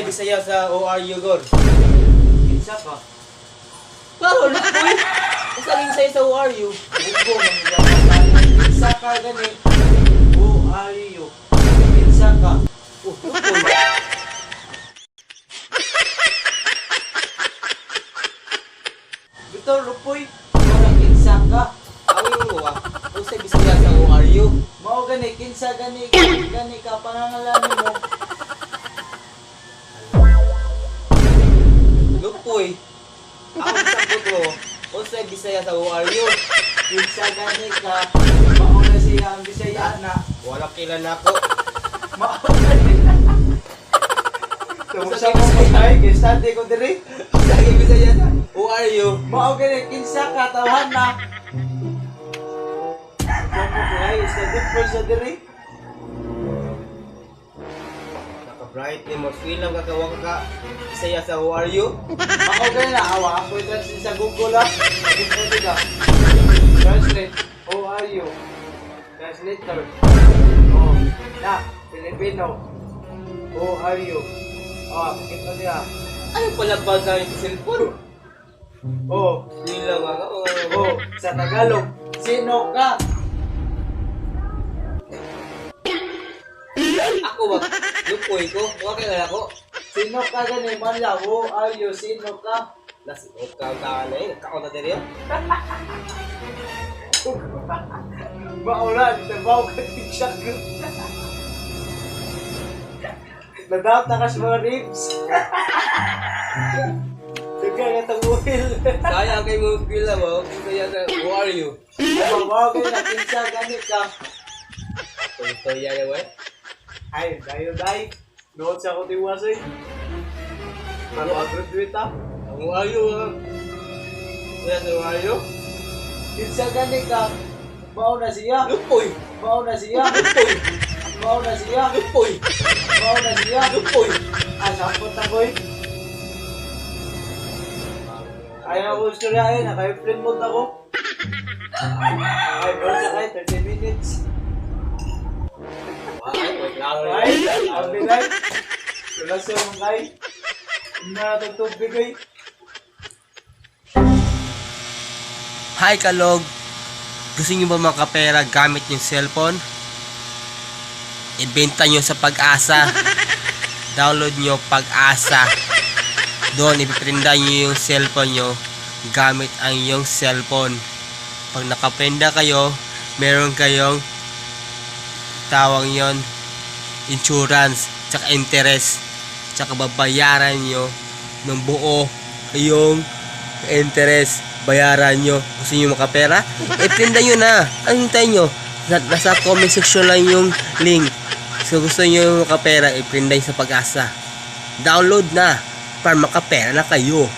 Usay Bisaya sa ORU Gor. Kinsa ka? Klaro na po eh. Usay Bisaya sa ORU. Ugo man gyapon. Kinsa ka gani? Who are you? Kinsa ka? Oh, lupoy. Bitaw lupoy. Wala kinsa ka. Awin mo ah. Usay Bisaya sa ORU. Mao gani kinsa gani gani ka pangangalanan mo. Lupoy. Ako sabot mo. Usay Bisaya sa ORU. Kinsa gani ka. Mao na siya ang Bisaya na. Wala kilala ko. Mao gani. Tumusa mo ay kay study ko diri. Usay Bisaya sa ORU. Mao gani kinsa ka tawhan na. Ay, study ko sa diri. Naka-bright ni mo. Swilang kakawag ka. Bisaya sa ORU. Mao gani na awa ako translate sa Google ah. Ito ka. Translate. Who are you? Translator. Oh, na Filipino. Who are you? Ah, ito niya. Ano pala ba sa yung cellphone? Oh, Swilang ka. oh, sa Tagalog. Sino ka? Ako ba? Lupoy ko. Huwag kilala ko. Sino ka gani man lang? Who are you? Sino ka? Nasuot ka ang na eh. Nagkakaw na din yun. Maulan, tabaw ka din siya. Nadawat na ka sa mga ribs. Tugay na tabuhil. Sayang kay mo pila mo. Bisaya sa ORU. Mabaw kayo na kinsa gani ka. Ito yan eh, wey. Ay, dayo. Nood sa ako tiwasay. Ano graduate ah? Ang ORU ah. Bisaya sa ORU. Kinsa gani ka. Mao na siya. Lupoy. Mao na siya. Lupoy. Mao na siya. Lupoy. Mao na siya. Lupoy. Ah, sampot na boy. Ayaw ko istoryahin, naka-friend mode ako. Ay, bro, sakay, 30 minutes. Wait lang. Ay, ang bilay. Wala siya mong kay. Hindi na natin tubig ay. Hi Kalog. Gusto niyo ba makapera gamit yung cellphone? Ibenta nyo sa Pag-asa. Download nyo Pag-asa. Doon ipiprinda nyo yung cellphone nyo gamit ang iyong cellphone. Pag nakaprinda kayo, meron kayong tawag yon insurance, tsaka interest, tsaka babayaran nyo ng buo yung interest. Bayaran nyo. Gusto nyo makapera? Iprinda nyo na. Ano hintay nyo? Nasa comment section lang yung link. So gusto nyo makapera, iprinda nyo sa Pag-asa. Download na para makapera na kayo.